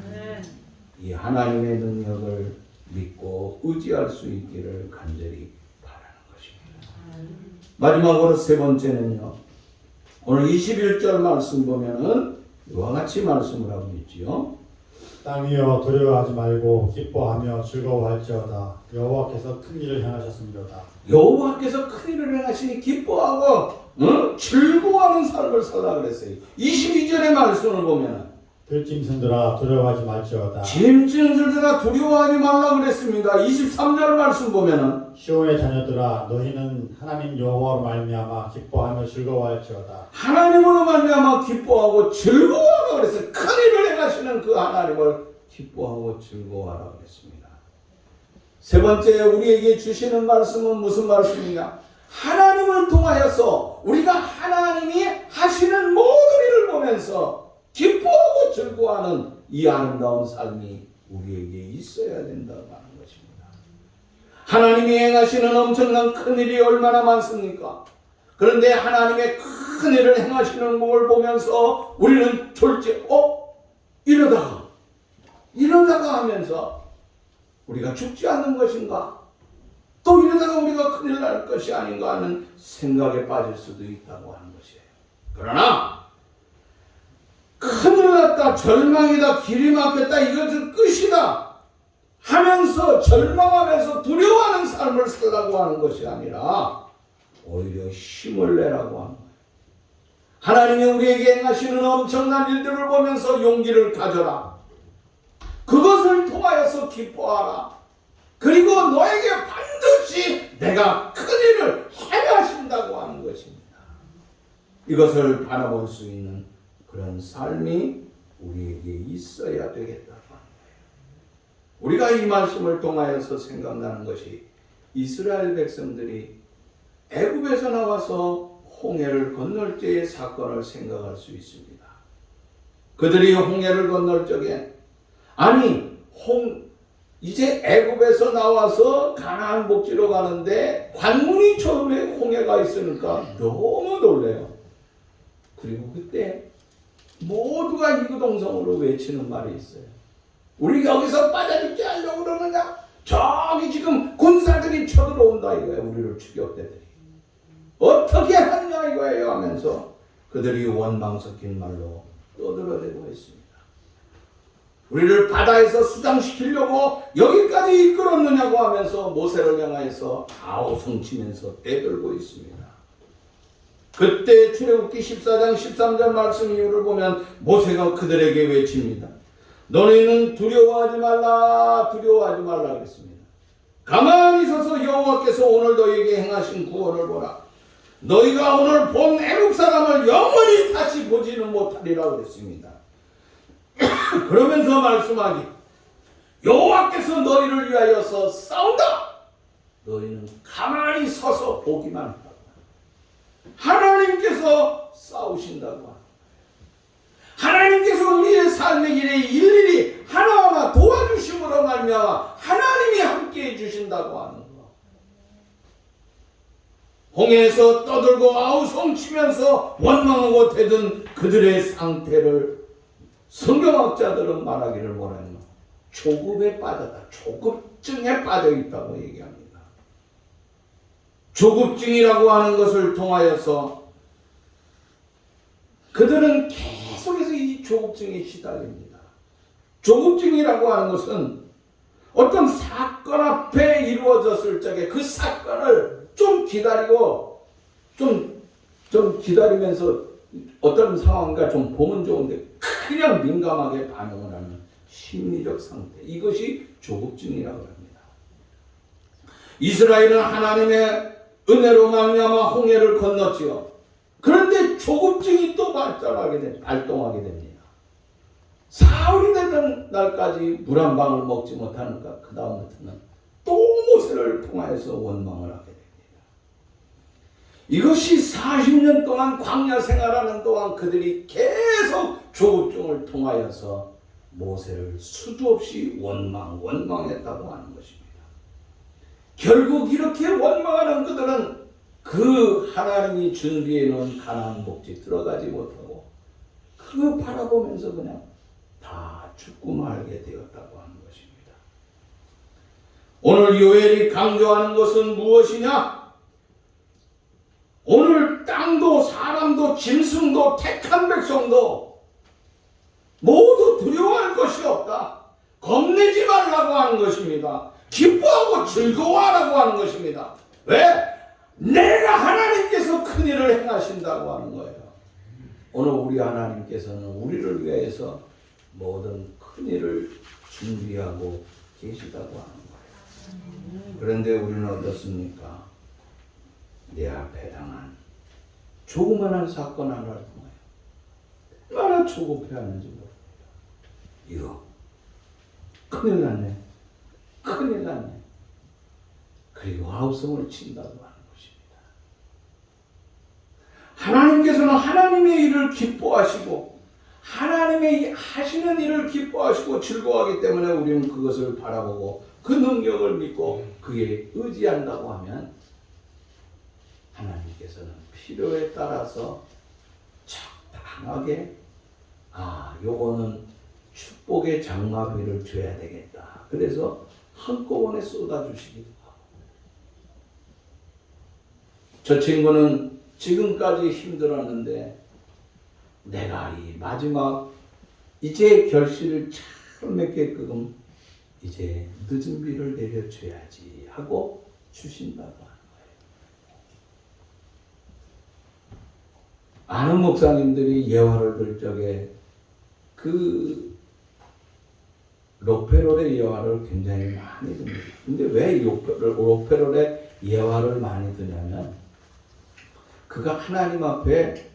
것입니다. 이 하나님의 능력을 믿고 의지할 수 있기를 간절히 바라는 것입니다. 마지막으로 세 번째는요. 오늘 21절 말씀 보면은 이와 같이 말씀을 하고 있지요. 땅이여 두려워하지 말고 기뻐하며 즐거워할지어다. 여호와께서 큰 일을 행하셨습니다. 여호와께서 큰 일을 행하시니 기뻐하고 즐거워하는 삶을 살라 그랬어요. 22절의 말씀을 보면 들짐승들아 두려워하지 말지어다. 짐승들아 두려워하지 말라 그랬습니다. 23절 말씀 보면은 시온의 자녀들아 너희는 하나님 여호와로 말미암아 기뻐하며 즐거워할지어다. 하나님으로 말미암아 기뻐하고 즐거워하라 그랬어요. 큰 일을 행하시는 그 하나님을 기뻐하고 즐거워하라 그랬습니다. 세 번째 우리에게 주시는 말씀은 무슨 말씀이냐? 하나님을 통하여서 우리가 하나님이 하시는 모든 일을 보면서 기뻐하고 즐거워하는 이 아름다운 삶이 우리에게 있어야 된다고 하는 것입니다. 하나님이 행하시는 엄청난 큰일이 얼마나 많습니까? 그런데 하나님의 큰일을 행하시는 걸 보면서 우리는 졸지 이러다가 하면서 우리가 죽지 않는 것인가? 또 이러다가 우리가 큰일 날 것이 아닌가 하는 생각에 빠질 수도 있다고 하는 것이에요. 그러나 큰일 났다, 절망이다, 길이 막혔다, 이것은 끝이다 하면서 절망하면서 두려워하는 삶을 살라고 하는 것이 아니라 오히려 힘을 내라고 하는 거예요. 하나님이 우리에게 행하시는 엄청난 일들을 보면서 용기를 가져라. 그것을 통하여서 기뻐하라. 그리고 너에게 반드시 내가 큰일을 행하신다고 하는 것입니다. 이것을 바라볼 수 있는 그런 삶이 우리에게 있어야 되겠다고 하는 거예요. 우리가 이 말씀을 통하여서 생각나는 것이 이스라엘 백성들이 애굽에서 나와서 홍해를 건널 때의 사건을 생각할 수 있습니다. 그들이 홍해를 건널 적에 이제 애굽에서 나와서 가나안 복지로 가는데 관문이 처음에 홍해가 있으니까 너무 놀래요. 그리고 그때 모두가 이구동성으로 외치는 말이 있어요. 우리 여기서 빠져죽게 하려고 그러느냐? 저기 지금 군사들이 쳐들어온다 이거예요. 우리를 추격대들이. 어떻게 하느냐 이거예요 하면서 그들이 원망 섞인 말로 떠들어대고 있습니다. 우리를 바다에서 수장시키려고 여기까지 이끌었느냐고 하면서 모세를 향하여서 아우성치면서 떼들고 있습니다. 그때 출애굽기 14장 13절 말씀 이유를 보면 모세가 그들에게 외칩니다. 너희는 두려워하지 말라 그랬습니다. 가만히 서서 여호와께서 오늘 너희에게 행하신 구원을 보라. 너희가 오늘 본 애굽 사람을 영원히 다시 보지는 못하리라 그랬습니다. 그러면서 말씀하기 여호와께서 너희를 위하여서 싸운다. 너희는 가만히 서서 보기만 한다. 하나님께서 싸우신다고 합니다. 하나님께서 우리의 삶의 길에 일일이 하나하나 도와주심으로 말미암아 하나님이 함께해 주신다고 하는 것. 홍해에서 떠들고 아우성치면서 원망하고 대든 그들의 상태를 성경학자들은 말하기를 뭐라냐? 조급에 빠졌다. 조급증에 빠져 있다고 얘기합니다. 조급증이라고 하는 것을 통하여서 그들은 계속해서 이 조급증에 시달립니다. 조급증이라고 하는 것은 어떤 사건 앞에 이루어졌을 적에 그 사건을 좀 기다리고 좀 기다리면서 어떤 상황인가 좀 보면 좋은데 그냥 민감하게 반응을 하는 심리적 상태. 이것이 조급증이라고 합니다. 이스라엘은 하나님의 은혜로 말미암아 홍해를 건넜지요. 그런데 조급증이 또 발동하게 됩니다. 사흘이 되는 날까지 물 한 방울 먹지 못하니까 그 다음부터는 또 모세를 통하여서 원망을 하게 됩니다. 이것이 40년 동안 광야 생활하는 동안 그들이 계속 조급증을 통하여서 모세를 수도 없이 원망했다고 하는 것입니다. 결국 이렇게 원망하는 그들은 그 하나님이 준비해 놓은 가나안 복지 들어가지 못하고 그거 바라보면서 그냥 다 죽고 말게 되었다고 하는 것입니다. 오늘 요엘이 강조하는 것은 무엇이냐? 오늘 땅도 사람도 짐승도 택한 백성도 모두 두려워할 것이 없다. 겁내지 말라고 하는 것입니다. 기뻐하고 즐거워하라고 하는 것입니다. 왜? 내가 하나님께서 큰일을 행하신다고 하는 거예요. 오늘 우리 하나님께서는 우리를 위해서 모든 큰일을 준비하고 계시다고 하는 거예요. 그런데 우리는 어떻습니까? 내 앞에 당한 조그만한 사건 하나를 통하여 얼마나 조급해하는지 모릅니다. 이거 큰일 났네. 그리고 아우성을 친다고 하는 것입니다. 하나님께서는 하나님의 일을 기뻐하시고 하나님의 하시는 일을 기뻐하시고 즐거워하기 때문에 우리는 그것을 바라보고 그 능력을 믿고 그에 의지한다고 하면 하나님께서는 필요에 따라서 적당하게 요거는 축복의 장마비를 줘야 되겠다. 그래서 한꺼번에 쏟아주시기도 하고. 저 친구는 지금까지 힘들었는데 내가 이 마지막 이제 결실을 잘 맺게끔 이제 늦은 비를 내려줘야지 하고 주신다고 하는 거예요. 많은 목사님들이 예화를 들 적에 그 록페롤의 예화를 굉장히 많이 듭니다. 근데 왜 록페롤의 예화를 많이 드냐면 그가 하나님 앞에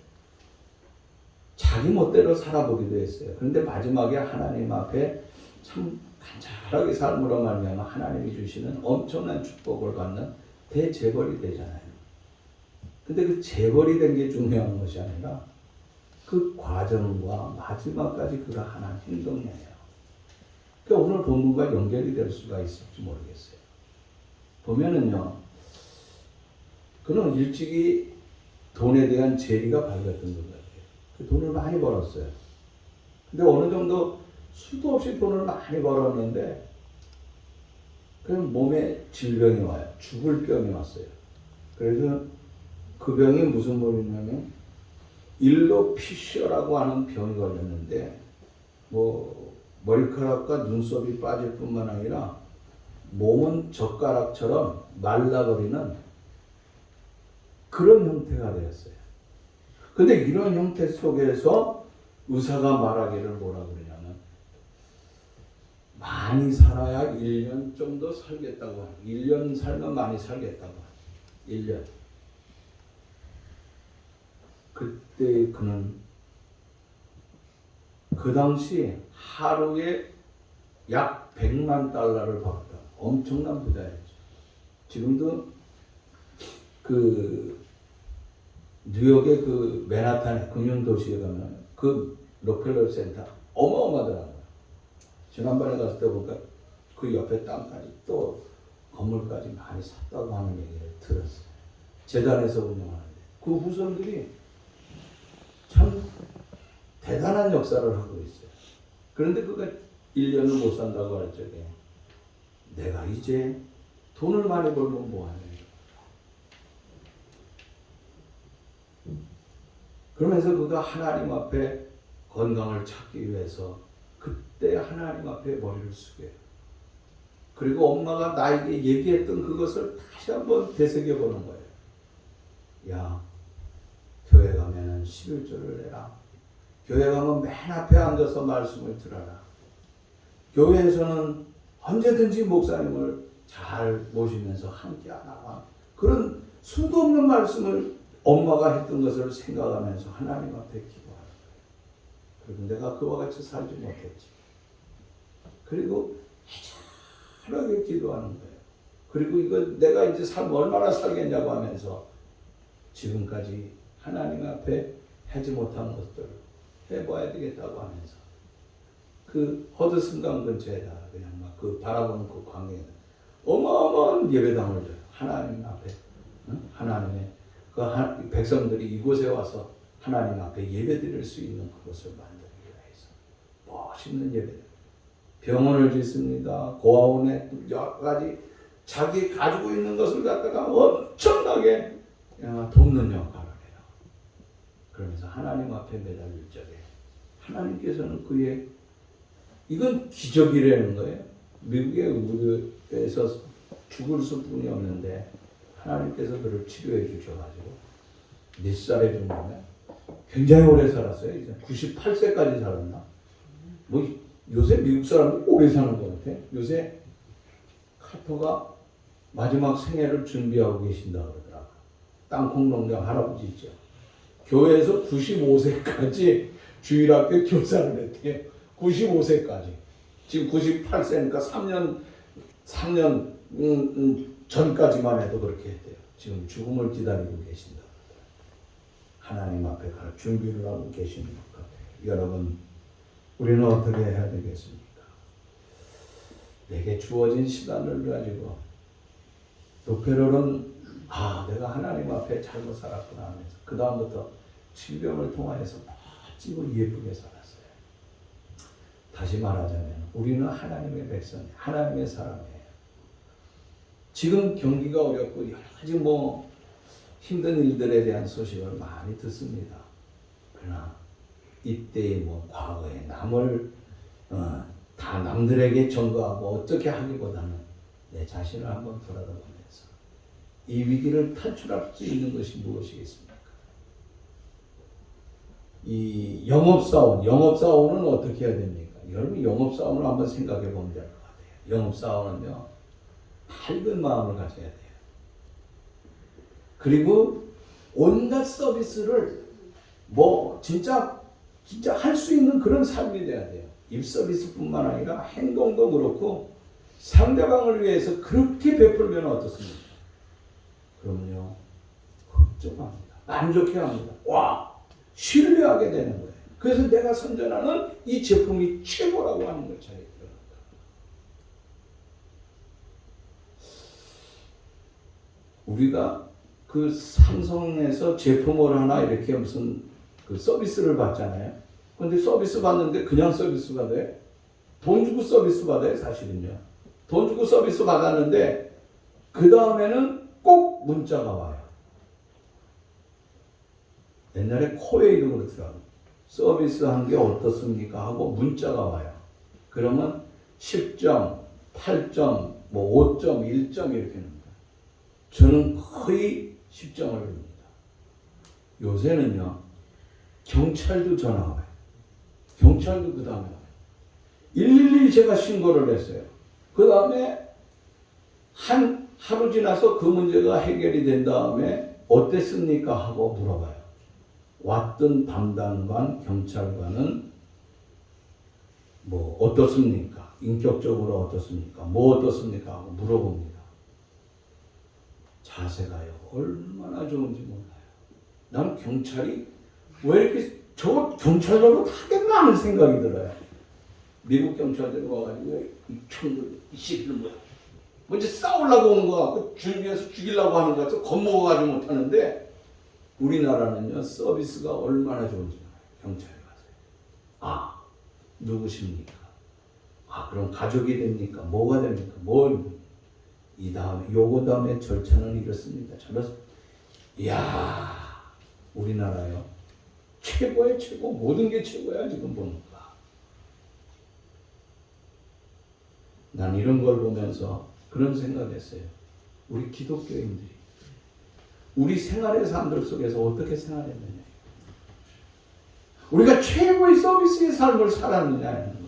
자기 멋대로 살아보기도 했어요. 그런데 마지막에 하나님 앞에 참 간절하게 삶으로 말미암아 하나님이 주시는 엄청난 축복을 받는 대재벌이 되잖아요. 근데 그 재벌이 된 게 중요한 것이 아니라 그 과정과 마지막까지 그가 하는 행동이에요. 그러니까 오늘 본문과 연결이 될 수가 있을지 모르겠어요. 보면은요, 그는 일찍이 돈에 대한 재리가 밝았던 것 같아요. 그 돈을 많이 벌었어요. 근데 어느 정도 수도 없이 돈을 많이 벌었는데 그럼 몸에 질병이 와요. 죽을 병이 왔어요. 그래서 그 병이 무슨 병이냐면 일로피셔라고 하는 병이 걸렸는데 뭐 머리카락과 눈썹이 빠질 뿐만 아니라 몸은 젓가락처럼 말라버리는 그런 형태가 되었어요. 근데 이런 형태 속에서 의사가 말하기를 뭐라 그러냐면 많이 살아야 1년 정도 살겠다고 하는 1년 살면 많이 살겠다고 하는 1년. 그때 그는 그 당시 하루에 약 100만 달러를 벌었다. 엄청난 부자였죠. 지금도 그 뉴욕의 그 맨하탄 금융도시에 가면 그 록펠러 센터 어마어마하더라고요. 지난번에 갔을 때 보니까 그 옆에 땅까지 또 건물까지 많이 샀다고 하는 얘기를 들었어요. 재단에서 운영하는데 그 후손들이 참 대단한 역사를 하고 있어요. 그런데 그가 1년을 못 산다고 할 적에 내가 이제 돈을 많이 벌면 뭐하냐. 그러면서 그가 하나님 앞에 건강을 찾기 위해서 그때 하나님 앞에 머리를 숙여요. 그리고 엄마가 나에게 얘기했던 그것을 다시 한번 되새겨보는 거예요. 야, 교회 가면은 11조를 내라. 교회 가면 맨 앞에 앉아서 말씀을 들어라. 교회에서는 언제든지 목사님을 잘 모시면서 함께 하나가 그런 수도 없는 말씀을 엄마가 했던 것을 생각하면서 하나님 앞에 기도하는 거예요. 그리고 내가 그와 같이 살지 못했지. 그리고 애절하게 기도하는 거예요. 그리고 이거 내가 이제 삶 얼마나 살겠냐고 하면서 지금까지 하나님 앞에 하지 못한 것들을 해봐야 되겠다고 하면서 그 허드슨강 근처에다 그냥 막 그 바라보는 그 광야에 어마어마한 예배당을 줘요. 하나님 앞에 하나님의 그 백성들이 이곳에 와서 하나님 앞에 예배드릴 수 있는 그것을 만들기 위해서 멋있는 예배. 병원을 짓습니다. 고아원에 여러 가지 자기 가지고 있는 것을 갖다가 엄청나게 돕는 역할을 해요. 그러면서 하나님 앞에 매달릴 적에 하나님께서는 그의 이건 기적이라는 거예요. 미국의 의료에서 죽을 수뿐이 없는데 하나님께서 그를 치료해 주셔가지고 몇 살에 정도면 굉장히 오래 살았어요. 이제 98세까지 살았나? 뭐 요새 미국 사람들 오래 사는 것 같아. 요새 카터가 마지막 생애를 준비하고 계신다 그러더라고. 땅콩 농장 할아버지 있죠. 교회에서 95세까지 주일학교 교사를 했대요. 95세까지. 지금 98세니까 3년 전까지만 해도 그렇게 했대요. 지금 죽음을 기다리고 계신다. 하나님 앞에 갈 준비를 하고 계시는 것 같아요. 여러분, 우리는 어떻게 해야 되겠습니까? 내게 주어진 시간을 가지고 록페롤은 내가 하나님 앞에 잘못 살았구나 하면서 그 다음부터 질병을 통하여서 멋지고 예쁘게 살았어요. 다시 말하자면 우리는 하나님의 백성, 하나님의 사람이에요. 지금 경기가 어렵고 여러 가지 힘든 일들에 대한 소식을 많이 듣습니다. 그러나 이때의 뭐 과거의 남을 다 남들에게 전가하고 어떻게 하기보다는 내 자신을 한번 돌아다보면서 이 위기를 탈출할 수 있는 것이 무엇이겠습니까? 이 영업사원은 어떻게 해야 됩니까? 여러분 영업사원을 한번 생각해 보면 될 것 같아요. 영업사원은요, 밝은 마음을 가져야 돼요. 그리고 온갖 서비스를 뭐 진짜 할 수 있는 그런 삶이 돼야 돼요. 입 서비스뿐만 아니라 행동도 그렇고 상대방을 위해서 그렇게 베풀면 어떻습니까? 그러면요, 걱정합니다. 만족해합니다. 와, 신뢰하게 되는 거예요. 그래서 내가 선전하는 이 제품이 최고라고 하는 걸 잘 들어갑니다. 우리가 그 삼성에서 제품을 하나 이렇게 무슨 그 서비스를 받잖아요. 근데 서비스 받는데 그냥 서비스 받아요? 돈 주고 서비스 받아요, 사실은요. 돈 주고 서비스 받았는데 그 다음에는 꼭 문자가 와요. 옛날에 코웨이도 그렇더라고요. 서비스 한 게 어떻습니까? 하고 문자가 와요. 그러면 10점, 8점, 뭐 5점, 1점 이렇게 줍니다. 저는 거의 10점을 줍니다. 요새는요, 경찰도 전화 와요. 경찰도 그 다음에 와요. 112 제가 신고를 했어요. 그 다음에 하루 지나서 그 문제가 해결이 된 다음에 어땠습니까? 하고 물어봐요. 왔던 담당관, 경찰관은 뭐 어떻습니까? 인격적으로 어떻습니까? 뭐 어떻습니까? 하고 물어봅니다. 자세가요, 얼마나 좋은지 몰라요. 난 경찰이 왜 이렇게 저 경찰로도 하겠나 하는 생각이 들어요. 미국 경찰들이 와가지고 이 총들, 이 새끼들 뭐야? 먼저 싸우려고 오는 거 같고 준비해서 죽이려고 하는 거 같아서 겁먹어가지고 못하는데 우리나라는요, 서비스가 얼마나 좋은지 경찰에 가세요. 아, 누구십니까? 아, 그럼 가족이 됩니까? 뭐가 됩니까? 이 다음에 요거 다음에 절차는 이렇습니다. 저렇습니다. 이야, 우리나라요, 최고의 최고, 모든 게 최고야 지금 보니까. 난 이런 걸 보면서 그런 생각했어요. 우리 기독교인들이 우리 생활의 삶들 속에서 어떻게 생활했느냐, 우리가 최고의 서비스의 삶을 살았느냐는 거예요.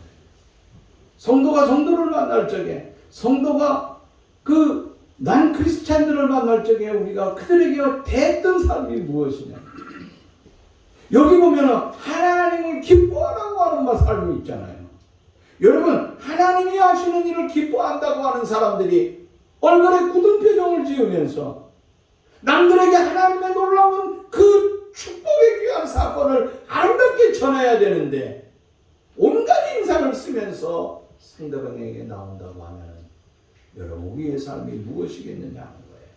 성도가 성도를 만날 적에, 성도가 난 크리스찬들을 만날 적에 우리가 그들에게 대했던 삶이 무엇이냐. 여기 보면은 하나님을 기뻐하라고 하는 삶이 있잖아요. 여러분, 하나님이 하시는 일을 기뻐한다고 하는 사람들이 얼굴에 굳은 표정을 지으면서 남들에게 하나님의 놀라운 그 축복의 귀한 사건을 아름답게 전해야 되는데 온갖 인상을 쓰면서 상대방에게 나온다고 하면 여러분, 우리의 삶이 무엇이겠느냐 하는 거예요.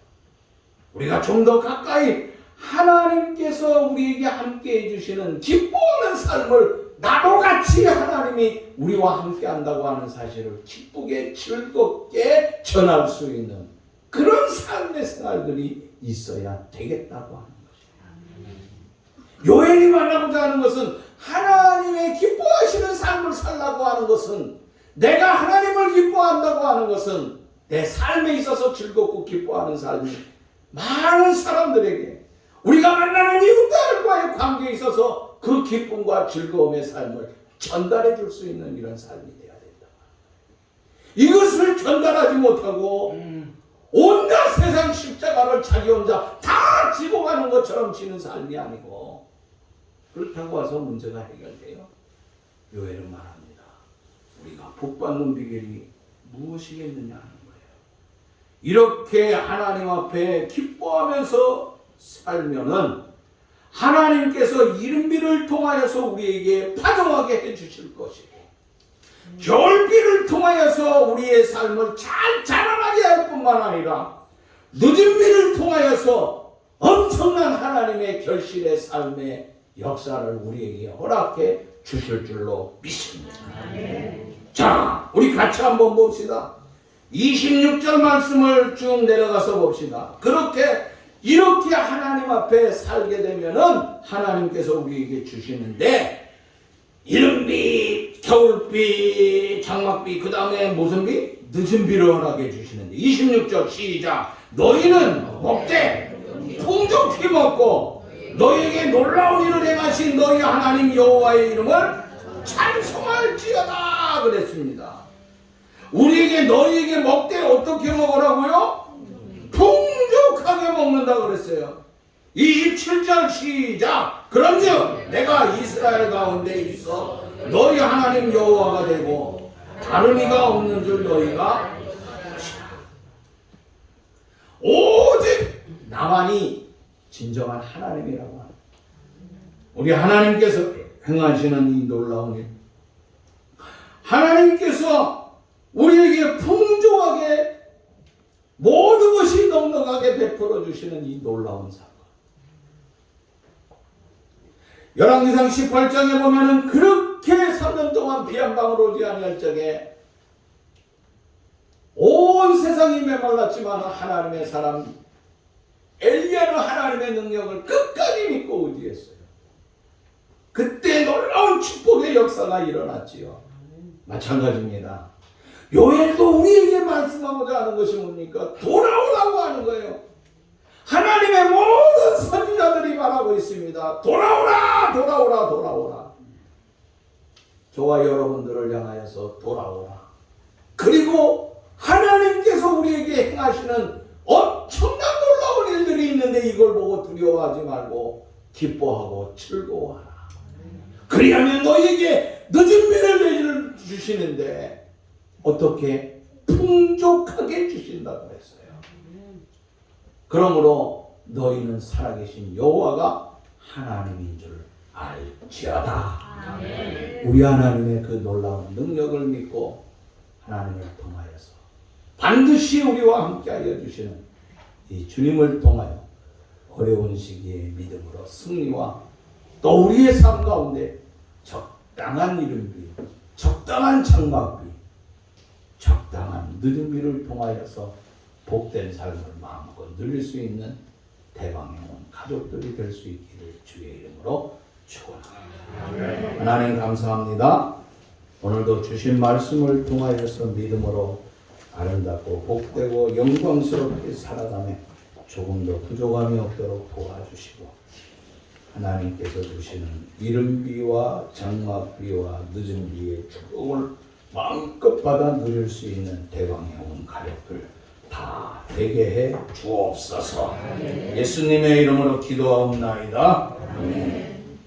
우리가 좀 더 가까이 하나님께서 우리에게 함께 해주시는 기뻐하는 삶을 나도 같이 하나님이 우리와 함께 한다고 하는 사실을 기쁘게 즐겁게 전할 수 있는 그런 삶의 생활들이 있어야 되겠다고 하는 것이에요. 요엘이 말하고자 하는 것은 하나님의 기뻐하시는 삶을 살라고 하는 것은, 내가 하나님을 기뻐한다고 하는 것은 내 삶에 있어서 즐겁고 기뻐하는 삶이 많은 사람들에게 우리가 만나는 이웃들과의 관계에 있어서 그 기쁨과 즐거움의 삶을 전달해 줄 수 있는 이런 삶이 되어야 된다. 이것을 전달하지 못하고 온갖 세상 십자가를 자기 혼자 다 지고 가는 것처럼 지는 삶이 아니고, 그렇다고 와서 문제가 해결돼요? 요엘은 말합니다. 우리가 복받는 비결이 무엇이겠느냐 하는 거예요. 이렇게 하나님 앞에 기뻐하면서 살면은 하나님께서 이른비를 통하여서 우리에게 파종하게 해주실 것이고, 겨울비를 통하여서 우리의 삶을 잘 자라나게 할 뿐만 아니라 늦은비를 통하여서 엄청난 하나님의 결실의 삶의 역사를 우리에게 허락해 주실 줄로 믿습니다. 자, 우리 같이 한번 봅시다. 26절 말씀을 쭉 내려가서 봅시다. 이렇게 하나님 앞에 살게 되면은 하나님께서 우리에게 주시는데, 이른비, 겨울비, 장막비, 그 다음에 무슨 비? 늦은 비를 허락해 주시는데 26절 시작. 너희는 먹되 풍족히 먹고 너희에게 놀라운 일을 행하신 너희 하나님 여호와의 이름을 찬송할지어다 그랬습니다. 우리에게 너희에게 먹되 어떻게 먹으라고요? 풍족하게 먹는다 그랬어요. 27절 시작. 그런즉 내가 이스라엘 가운데 있어 너희 하나님 여호와가 되고 다른 이가 없는 줄 너희가 오직 나만이 진정한 하나님이라고 합니다. 우리 하나님께서 행하시는 이 놀라운 일, 하나님께서 우리에게 풍족하게 모든 것이 넉넉하게 베풀어 주시는 이 놀라운 사건. 열왕기상 18장에 보면은 그렇게 3년 동안 비 한 방울 오지 아니할 적에 온 세상이 메말랐지만 하나님의 사람 엘리야는 하나님의 능력을 끝까지 믿고 의지했어요. 그때 놀라운 축복의 역사가 일어났지요. 마찬가지입니다. 요엘도 우리에게 말씀하고자 하는 것이 뭡니까? 돌아오라고 하는 거예요. 하나님의 모든 선지자들이 말하고 있습니다. 돌아오라, 돌아오라, 돌아오라. 저와 여러분들을 향하여서 돌아오라. 그리고 하나님께서 우리에게 행하시는 엄청난 놀라운 일들이 있는데 이걸 보고 두려워하지 말고 기뻐하고 즐거워하라. 그리하면 너희에게 늦은 비를 주시는데 어떻게 풍족하게 주신다고 했어요. 그러므로 너희는 살아계신 여호와가 하나님인 줄 알지어다. 우리 하나님의 그 놀라운 능력을 믿고 하나님을 통하여서 반드시 우리와 함께하여 주시는 이 주님을 통하여 어려운 시기에 믿음으로 승리와 또 우리의 삶 가운데 적당한 이른비, 적당한 장막비, 적당한 늦은 비를 통하여서 복된 삶을 마음껏 누릴 수 있는 대방에 온 가족들이 될 수 있기를 주의 이름으로 축원합니다. 하나님 감사합니다. 오늘도 주신 말씀을 통하여서 믿음으로 아름답고 복되고 영광스럽게 살아가며 조금 더 부족함이 없도록 도와주시고 하나님께서 주시는 이른비와 장막비와 늦은 비의 축복을 마음껏 받아 누릴 수 있는 대방에 온 가족들 다 되게 해 주옵소서. 예수님의 이름으로 기도하옵나이다. 아멘.